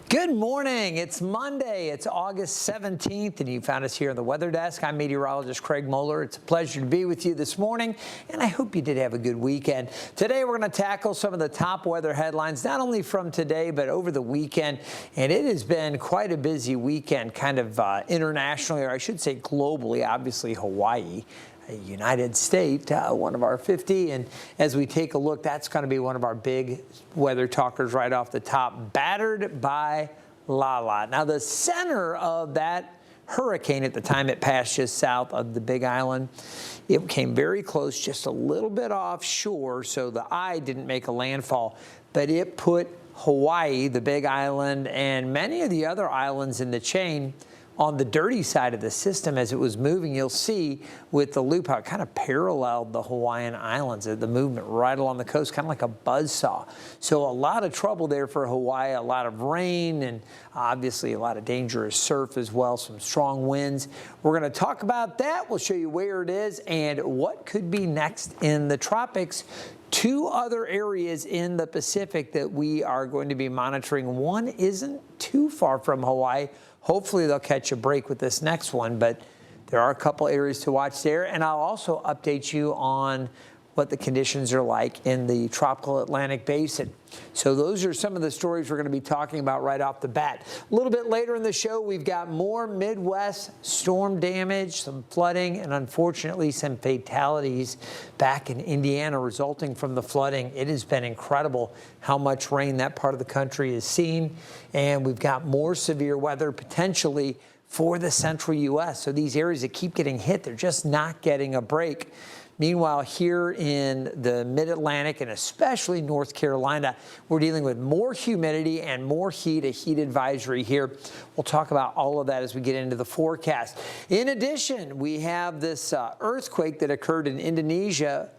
Good morning. It's Monday. It's August 17th, and you found us here on the Weather Desk. I'm meteorologist Craig Moeller. It's a pleasure to be with you this morning, and I hope you did have a good weekend. Today, we're going to tackle some of the top weather headlines, not only from today, but over the weekend. And it has been quite a busy weekend, kind of internationally, or I should say globally. Obviously, Hawaii, a United State, one of our 50. And as we take a look, that's going to be one of our big weather talkers right off the top, battered by Lala. Now, the center of that hurricane at the time it passed just south of the Big Island, it came very close, just a little bit offshore, so the eye didn't make a landfall, but it put Hawaii, the Big Island, and many of the other islands in the chain on the dirty side of the system as it was moving. You'll see with the loop how it kind of paralleled the Hawaiian Islands, the movement right along the coast, kind of like a buzzsaw. So a lot of trouble there for Hawaii, a lot of rain, and obviously a lot of dangerous surf as well, some strong winds. We're going to talk about that. We'll show you where it is and what could be next in the tropics. Two other areas in the Pacific that we are going to be monitoring. One isn't too far from Hawaii. Hopefully they'll catch a break with this next one, but there are a couple areas to watch there. And I'll also update you on what the conditions are like in the tropical Atlantic basin. So those are some of the stories we're going to be talking about right off the bat. A little bit later in the show, we've got more Midwest storm damage, some flooding, and unfortunately some fatalities back in Indiana resulting from the flooding. It has been incredible how much rain that part of the country has seen, and we've got more severe weather potentially for the central U.S. So these areas that keep getting hit, they're just not getting a break. Meanwhile, here in the mid-Atlantic and especially North Carolina, we're dealing with more humidity and more heat, a heat advisory here. We'll talk about all of that as we get into the forecast. In addition, we have this earthquake that occurred in Indonesia,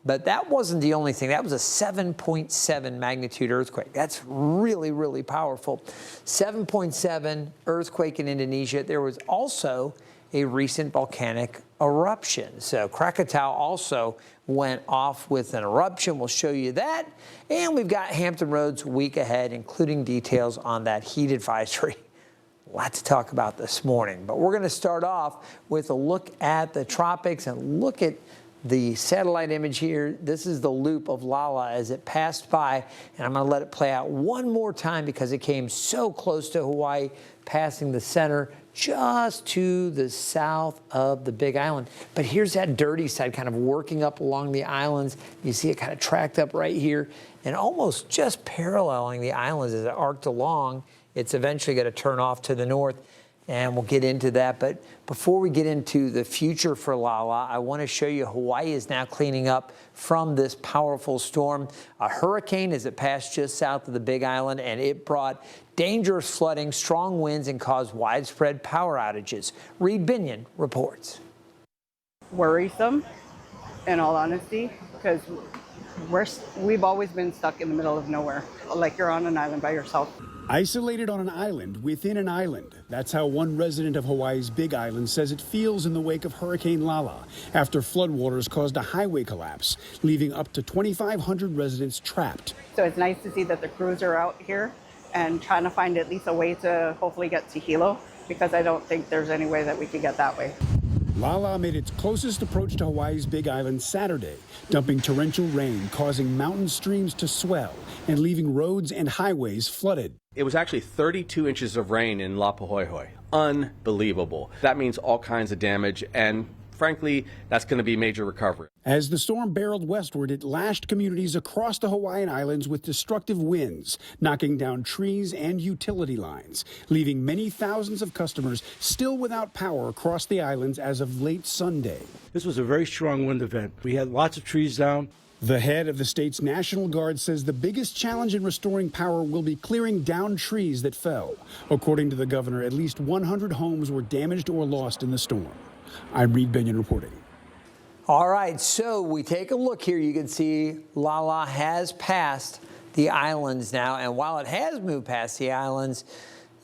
but that wasn't the only thing. That was a 7.7 magnitude earthquake. That's really, really powerful. 7.7 earthquake in Indonesia. There was also a recent volcanic eruption. So Krakatau also went off with an eruption. We'll show you that. And we've got Hampton Roads week ahead, including details on that heat advisory. A lot to talk about this morning. But we're going to start off with a look at the tropics and look at the satellite image here. This is the loop of Lala as it passed by, and I'm going to let it play out one more time because it came so close to Hawaii, passing the center just to the south of the Big Island. But here's that dirty side kind of working up along the islands. You see it kind of tracked up right here and almost just paralleling the islands as it arced along. It's eventually going to turn off to the north, and we'll get into that. But before we get into the future for Lala, I want to show you Hawaii is now cleaning up from this powerful storm. A hurricane as it passed just south of the Big Island, and it brought dangerous flooding, strong winds, and caused widespread power outages. Reed Binion reports. Worrisome, in all honesty, because we've always been stuck in the middle of nowhere, like you're on an island by yourself. Isolated on an island within an island. That's how one resident of Hawaii's Big Island says it feels in the wake of Hurricane Lala after floodwaters caused a highway collapse, leaving up to 2,500 residents trapped. So it's nice to see that the crews are out here and trying to find at least a way to hopefully get to Hilo, because I don't think there's any way that we could get that way. Lala made its closest approach to Hawaii's Big Island Saturday, dumping torrential rain, causing mountain streams to swell and leaving roads and highways flooded. It was actually 32 inches of rain in Lapahoihoi. Unbelievable. That means all kinds of damage, and frankly, that's going to be major recovery. As the storm barreled westward, it lashed communities across the Hawaiian Islands with destructive winds, knocking down trees and utility lines, leaving many thousands of customers still without power across the islands as of late Sunday. This was a very strong wind event. We had lots of trees down. The head of the state's National Guard says the biggest challenge in restoring power will be clearing down trees that fell. According to the governor, at least 100 homes were damaged or lost in the storm. I'm Reed Binion reporting. All right, so we take a look here. You can see Lala has passed the islands now, and while it has moved past the islands,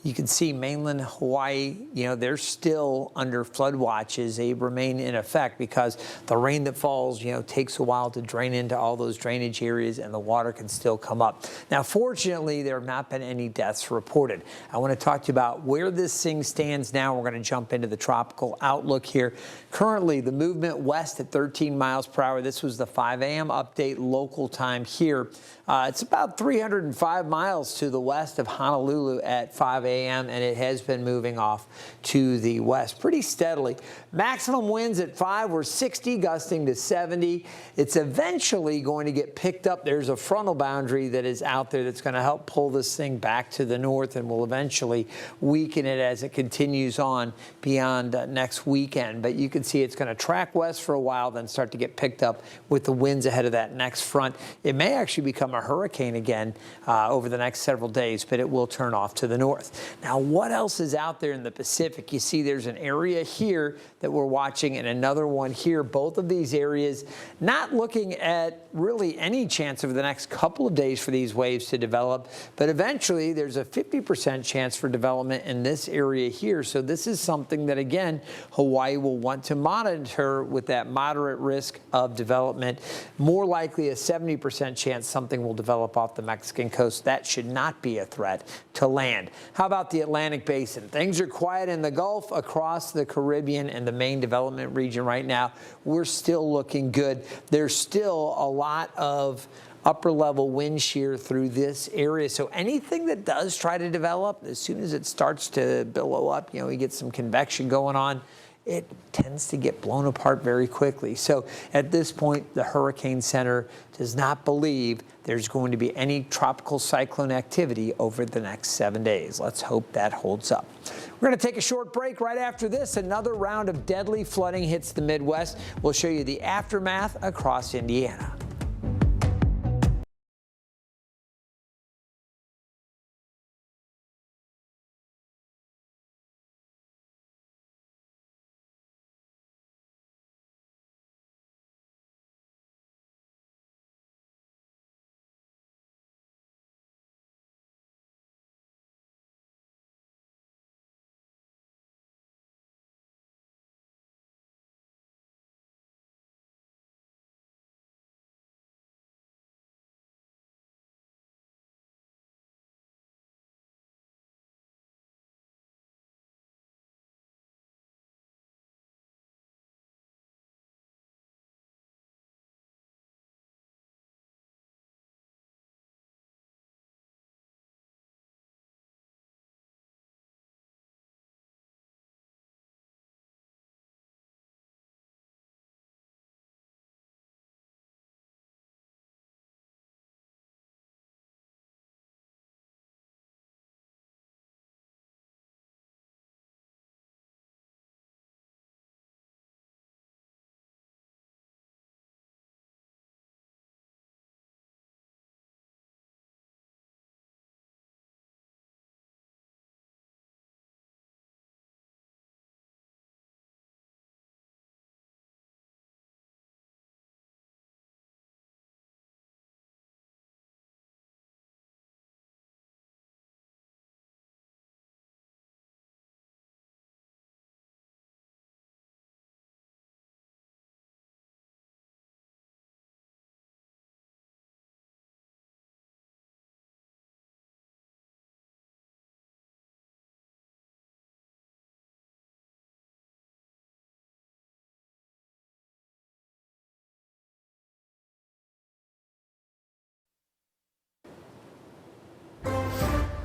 You can see mainland Hawaii, they're still under flood watches. They remain in effect because the rain that falls, takes a while to drain into all those drainage areas and the water can still come up. Now, fortunately, there have not been any deaths reported. I want to talk to you about where this thing stands now. We're going to jump into the tropical outlook here. Currently, the movement west at 13 miles per hour. This was the 5 a.m. update local time here. It's about 305 miles to the west of Honolulu at 5 a.m. and it has been moving off to the west pretty steadily. Maximum winds at 5 were 60, gusting to 70. It's eventually going to get picked up. There's a frontal boundary that is out there that's going to help pull this thing back to the north and will eventually weaken it as it continues on beyond next weekend. But you can see it's going to track west for a while, then start to get picked up with the winds ahead of that next front. It may actually become a hurricane again over the next several days, but it will turn off to the north. Now, what else is out there in the Pacific? You see there's an area here that we're watching and another one here. Both of these areas not looking at really any chance over the next couple of days for these waves to develop, but eventually there's a 50% chance for development in this area here. So this is something that, again, Hawaii will want to monitor with that moderate risk of development. More likely a 70% chance something will develop off the Mexican coast. That should not be a threat to land. How about the Atlantic Basin? Things are quiet in the Gulf, across the Caribbean and the main development region right now. We're still looking good. There's still a lot of upper level wind shear through this area. So anything that does try to develop, as soon as it starts to billow up, you get some convection going on, it tends to get blown apart very quickly. So at this point, the Hurricane Center does not believe there's going to be any tropical cyclone activity over the next 7 days. Let's hope that holds up. We're going to take a short break. Right after this, another round of deadly flooding hits the Midwest. We'll show you the aftermath across Indiana.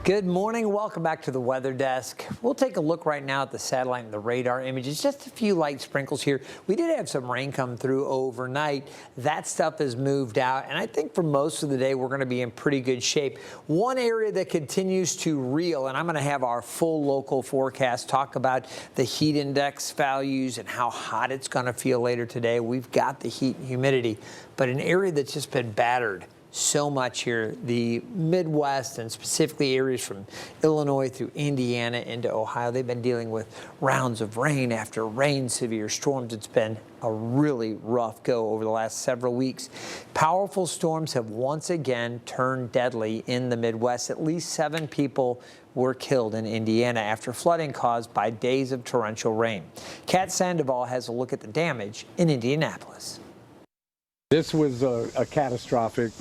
Good morning. Welcome back to the weather desk. We'll take a look right now at the satellite and the radar images. Just a few light sprinkles here. We did have some rain come through overnight. That stuff has moved out, and I think for most of the day we're going to be in pretty good shape. One area that continues to reel, and I'm going to have our full local forecast talk about the heat index values and how hot it's going to feel later today. We've got the heat and humidity, but an area that's just been battered so much here, the Midwest, and specifically areas from Illinois through Indiana into Ohio. They've been dealing with rounds of rain after rain, severe storms. It's been a really rough go over the last several weeks. Powerful storms have once again turned deadly in the Midwest. At least 7 people were killed in Indiana after flooding caused by days of torrential rain. Kat Sandoval has a look at the damage in Indianapolis. This was a catastrophic.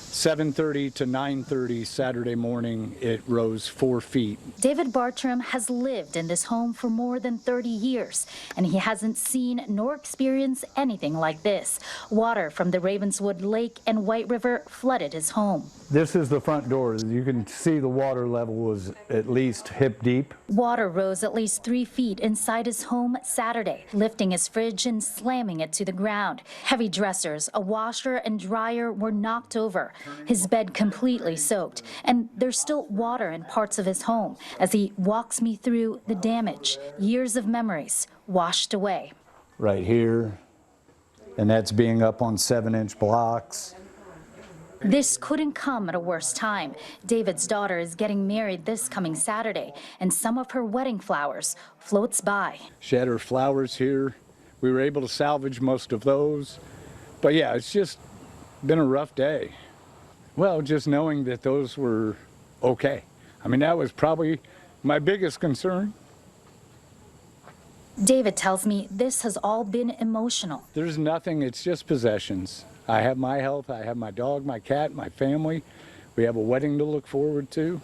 7:30 to 9:30 Saturday morning, it rose 4 feet. David Bartram has lived in this home for more than 30 years, and he hasn't seen nor experienced anything like this. Water from the Ravenswood Lake and White River flooded his home. This is the front door. You can see the water level was at least hip deep. Water rose at least 3 feet inside his home Saturday, lifting his fridge and slamming it to the ground. Heavy dressers, a washer and dryer were knocked over. His bed completely soaked, and there's still water in parts of his home as he walks me through the damage. Years of memories washed away. Right here, and that's being up on 7-inch blocks. This couldn't come at a worse time. David's daughter is getting married this coming Saturday, and some of her wedding flowers floats by. She had her flowers here. We were able to salvage most of those. But yeah, it's just been a rough day. Well, just knowing that those were okay. That was probably my biggest concern. David tells me this has all been emotional. There's nothing, it's just possessions. I have my health, I have my dog, my cat, my family. We have a wedding to look forward to.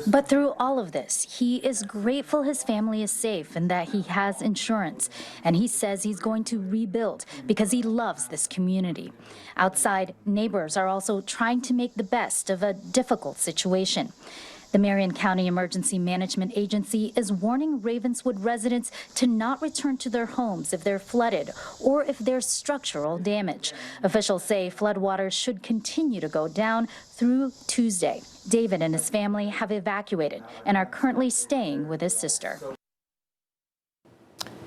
But through all of this, he is grateful his family is safe and that he has insurance. And he says he's going to rebuild because he loves this community. Outside, neighbors are also trying to make the best of a difficult situation. The Marion County Emergency Management Agency is warning Ravenswood residents to not return to their homes if they're flooded or if there's structural damage. Officials say floodwaters should continue to go down through Tuesday. David and his family have evacuated and are currently staying with his sister.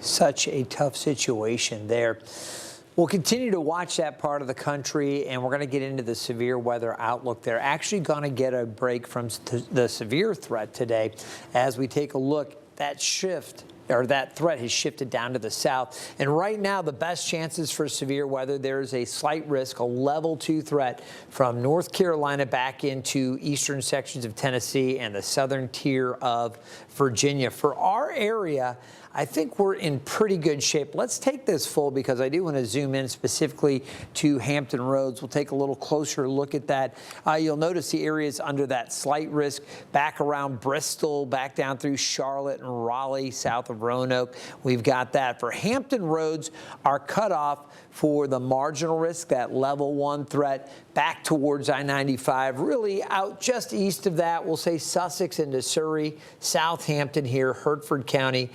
Such a tough situation there. We'll continue to watch that part of the country, and we're going to get into the severe weather outlook. They're actually going to get a break from the severe threat today as we take a look. That threat has shifted down to the south. And right now, the best chances for severe weather, there's a slight risk, a level 2 threat from North Carolina back into eastern sections of Tennessee and the southern tier of Virginia. For our area, I think we're in pretty good shape. Let's take this full because I do want to zoom in specifically to Hampton Roads. We'll take a little closer look at that. You'll notice the areas under that slight risk back around Bristol, back down through Charlotte and Raleigh, south of Roanoke. We've got that. For Hampton Roads, our cutoff for the marginal risk, that level 1 threat, back towards I-95, really out just east of that. We'll say Sussex into Surrey, Southampton here, Hertford County,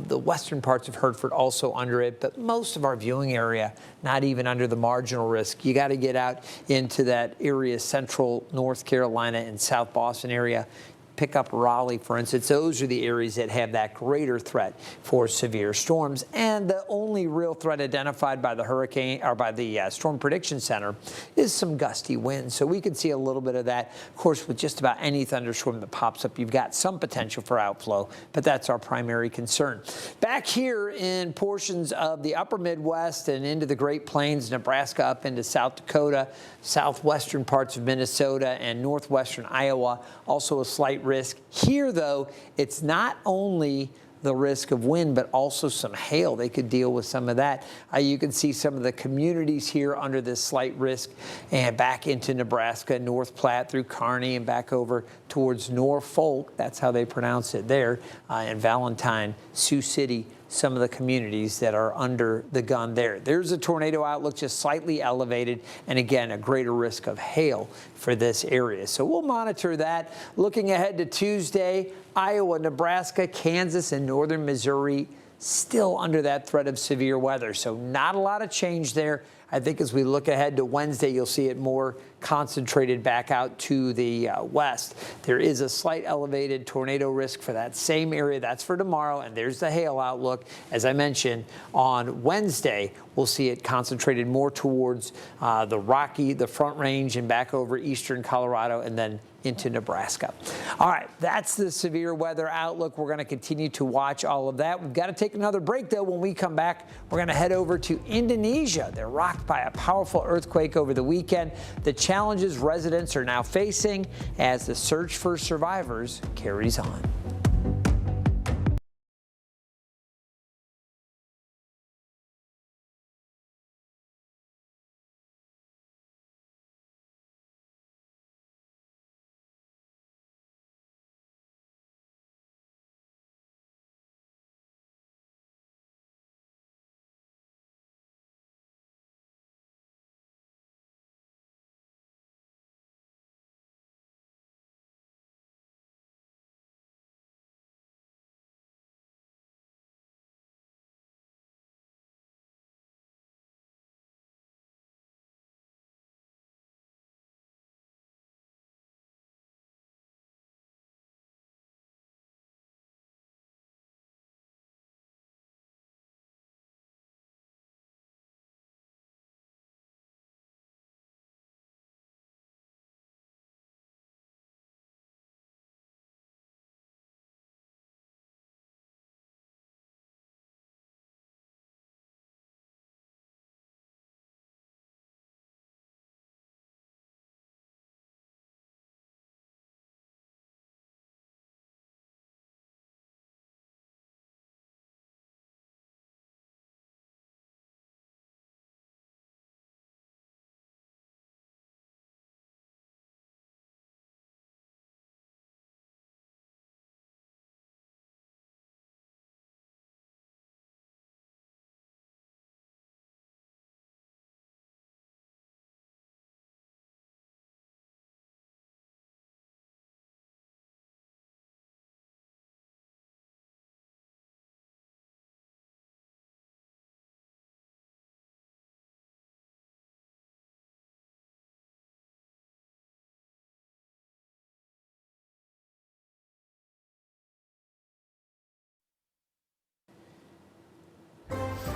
the western parts of Hertford also under it, but most of our viewing area not even under the marginal risk. You got to get out into that area, central North Carolina and South Boston area. Pick up Raleigh, for instance. Those are the areas that have that greater threat for severe storms. And the only real threat identified by the Storm Prediction Center is some gusty winds. So we could see a little bit of that. Of course, with just about any thunderstorm that pops up, you've got some potential for outflow, but that's our primary concern. Back here in portions of the upper Midwest and into the Great Plains, Nebraska up into South Dakota, southwestern parts of Minnesota and northwestern Iowa, also a slight risk. Here, though, it's not only the risk of wind, but also some hail. They could deal with some of that. You can see some of the communities here under this slight risk and back into Nebraska, North Platte through Kearney and back over towards Norfolk. That's how they pronounce it there. And Valentine, Sioux City, some of the communities that are under the gun there. There's a tornado outlook just slightly elevated, and again, a greater risk of hail for this area. So we'll monitor that. Looking ahead to Tuesday, Iowa, Nebraska, Kansas, and northern Missouri still under that threat of severe weather. So not a lot of change there. I think as we look ahead to Wednesday, you'll see it more concentrated back out to the west. There is a slight elevated tornado risk for that same area. That's for tomorrow, and there's the hail outlook. As I mentioned, on Wednesday, we'll see it concentrated more towards the Front Range and back over eastern Colorado and then into Nebraska. All right, that's the severe weather outlook. We're going to continue to watch all of that. We've got to take another break, though. When we come back, we're going to head over to Indonesia. They're rocking rocked by a powerful earthquake over the weekend. The challenges residents are now facing as the search for survivors carries on.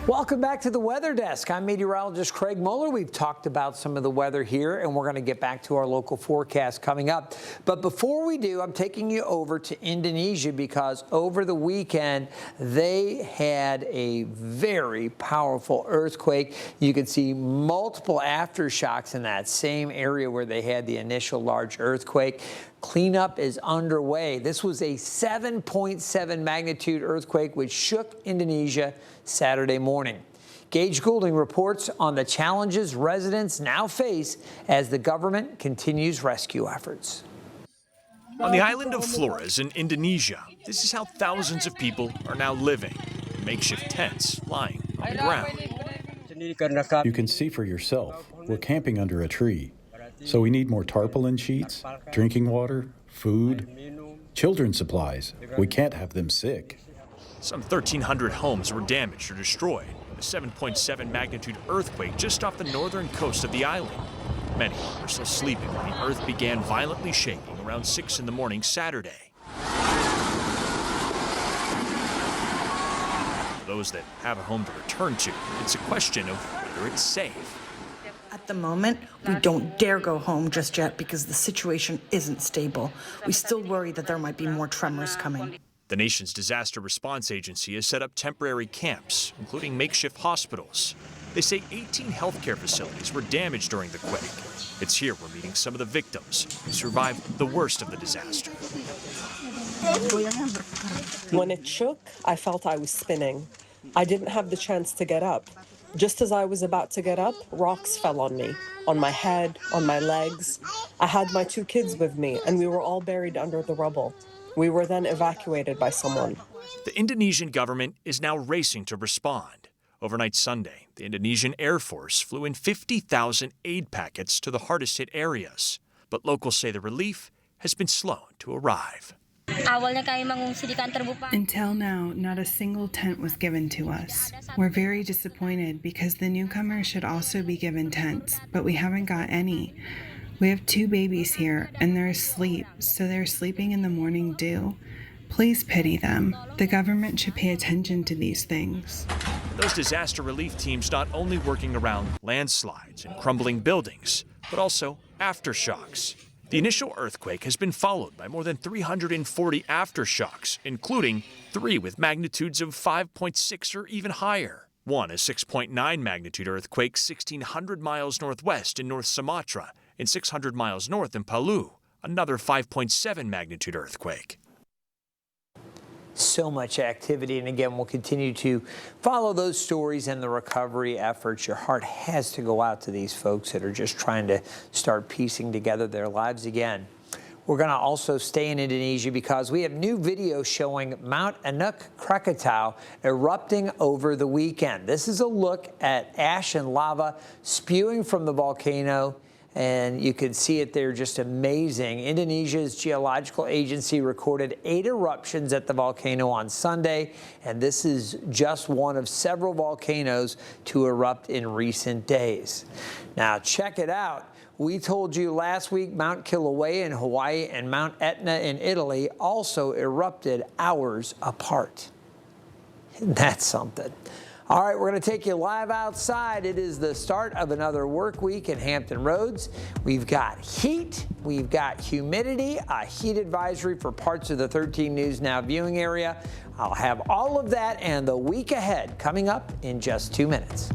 Welcome back to the Weather Desk. I'm meteorologist Craig Moeller. We've talked about some of the weather here, and we're going to get back to our local forecast coming up. But before we do, I'm taking you over to Indonesia because over the weekend, they had a very powerful earthquake. You can see multiple aftershocks in that same area where they had the initial large earthquake. Cleanup is underway. This was a 7.7 magnitude earthquake which shook Indonesia Saturday morning. Gage Goulding reports on the challenges residents now face as the government continues rescue efforts. On the island of Flores in Indonesia, this is how thousands of people are now living in makeshift tents lying on the ground. You can see for yourself, we're camping under a tree. So we need more tarpaulin sheets, drinking water, food, children's supplies. We can't have them sick. Some 1,300 homes were damaged or destroyed in a 7.7 magnitude earthquake just off the northern coast of the island. Many are still sleeping when the earth began violently shaking around 6 in the morning Saturday. For those that have a home to return to, it's a question of whether it's safe. At the moment, we don't dare go home just yet because the situation isn't stable. We still worry that there might be more tremors coming. The nation's disaster response agency has set up temporary camps, including makeshift hospitals. They say 18 healthcare facilities were damaged during the quake. It's here we're meeting some of the victims who survived the worst of the disaster. When it shook, I felt I was spinning. I didn't have the chance to get up. Just as I was about to get up, rocks fell on me, on my head, on my legs. I had my 2 kids with me, and we were all buried under the rubble. We were then evacuated by someone. The Indonesian government is now racing to respond. Overnight Sunday, the Indonesian Air Force flew in 50,000 aid packets to the hardest hit areas. But locals say the relief has been slow to arrive. Until now, not a single tent was given to us. We're very disappointed because the newcomers should also be given tents, but we haven't got any. We have 2 babies here, and they're asleep, so they're sleeping in the morning dew. Please pity them. The government should pay attention to these things. Those disaster relief teams not only working around landslides and crumbling buildings, but also aftershocks. The initial earthquake has been followed by more than 340 aftershocks, including 3 with magnitudes of 5.6 or even higher. One, a 6.9 magnitude earthquake 1,600 miles northwest in North Sumatra and 600 miles north in Palu. Another 5.7 magnitude earthquake. So much activity, and again, we'll continue to follow those stories and the recovery efforts. Your heart has to go out to these folks that are just trying to start piecing together their lives again. We're going to also stay in Indonesia because we have new video showing Mount Anak Krakatau erupting over the weekend. This is a look at ash and lava spewing from the volcano, and you can see it there, just amazing. Indonesia's geological agency recorded 8 eruptions at the volcano on Sunday, and this is just one of several volcanoes to erupt in recent days. Now, check it out. We told you last week Mount Kilauea in Hawaii and Mount Etna in Italy also erupted hours apart. That's something. All right, we're going to take you live outside. It is the start of another work week in Hampton Roads. We've got heat, we've got humidity, a heat advisory for parts of the 13 News Now viewing area. I'll have all of that and the week ahead coming up in just 2 minutes.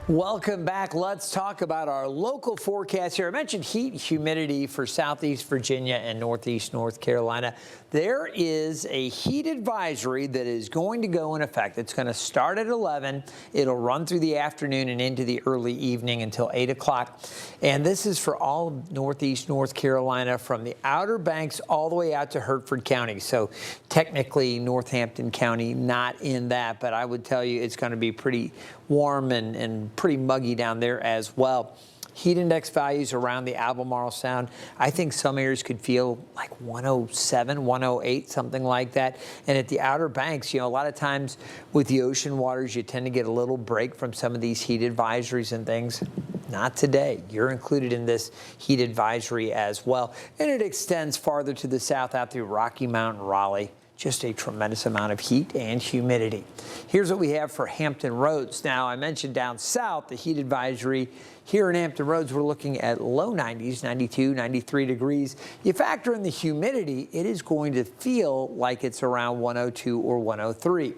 Welcome back. Let's talk about our local forecast here. I mentioned heat and humidity for southeast Virginia and northeast North Carolina. There is a heat advisory that is going to go in effect. It's going to start at 11. It'll run through the afternoon and into the early evening until 8 o'clock. And this is for all of northeast North Carolina from the Outer Banks all the way out to Hertford County. So technically Northampton County not in that, but I would tell you it's going to be pretty warm and pretty muggy down there as well. Heat index values around the Albemarle Sound, I think some areas could feel like 107, 108, something like that. And at the Outer Banks, you know, a lot of times with the ocean waters, you tend to get a little break from some of these heat advisories and things. Not today. You're included in this heat advisory as well. And it extends farther to the south out through Rocky Mount and Raleigh. Just a tremendous amount of heat and humidity. Here's what we have for Hampton Roads. Now, I mentioned down south, the heat advisory. Here in Hampton Roads, we're looking at low 90s, 92, 93 degrees. You factor in the humidity, it is going to feel like it's around 102 or 103.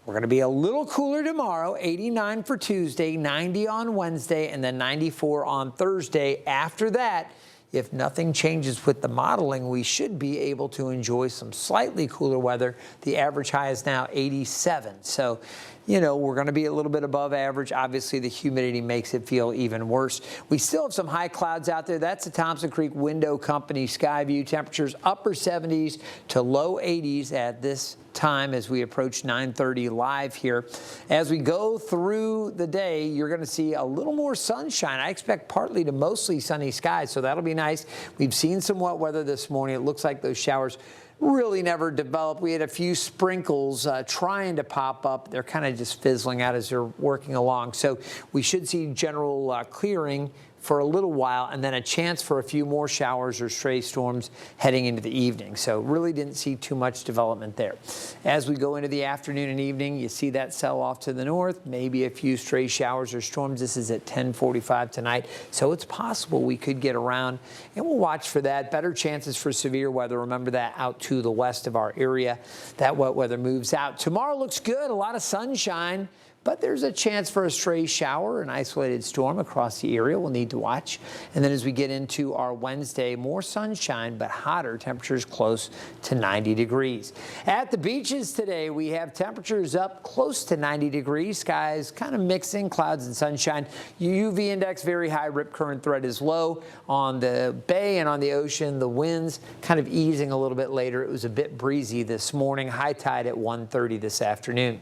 We're going to be a little cooler tomorrow, 89 for Tuesday, 90 on Wednesday, and then 94 on Thursday. After that, if nothing changes with the modeling, we should be able to enjoy some slightly cooler weather. The average high is now 87. So, you know, we're going to be a little bit above average. Obviously, the humidity makes it feel even worse. We still have some high clouds out there. That's the Thompson Creek Window Company sky view. Temperatures upper 70s to low 80s at this time as we approach 9:30 live here. As we go through the day, you're going to see a little more sunshine. I expect partly to mostly sunny skies, so that'll be nice. We've seen some wet weather this morning. It looks like those showers really never developed. We had a few sprinkles trying to pop up. They're kind of just fizzling out as they're working along. So we should see general clearing for a little while, and then a chance for a few more showers or stray storms heading into the evening. So really didn't see too much development there. As we go into the afternoon and evening, you see that sell off to the north, maybe a few stray showers or storms. This is at 10:45 tonight, so it's possible we could get around, and we'll watch for that. Better chances for severe weather. Remember that out to the west of our area. That wet weather moves out. Tomorrow looks good, a lot of sunshine, but there's a chance for a stray shower, an isolated storm across the area. We'll need to watch. And then as we get into our Wednesday, more sunshine, but hotter. Temperatures close to 90 degrees. At the beaches today, we have temperatures up close to 90 degrees. Skies kind of mixing clouds and sunshine. UV index very high. Rip current threat is low. On the bay and on the ocean, the winds kind of easing a little bit later. It was a bit breezy this morning. High tide at 1:30 this afternoon.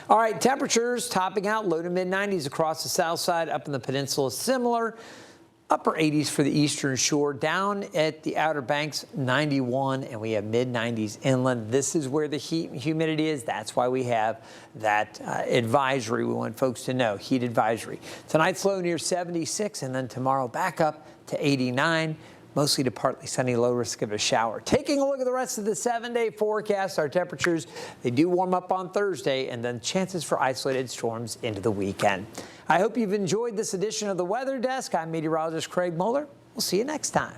All right, temperatures topping out low to mid 90s across the south side. Up in the peninsula, similar. Upper 80s for the eastern shore. Down at the Outer Banks, 91, and we have mid 90s inland. This is where the heat and humidity is. That's why we have that advisory. We want folks to know, heat advisory. Tonight's low near 76, and then tomorrow back up to 89. Mostly to partly sunny, low risk of a shower. Taking a look at the rest of the 7-day forecast, our temperatures, they do warm up on Thursday, and then chances for isolated storms into the weekend. I hope you've enjoyed this edition of the Weather Desk. I'm meteorologist Craig Moeller. We'll see you next time.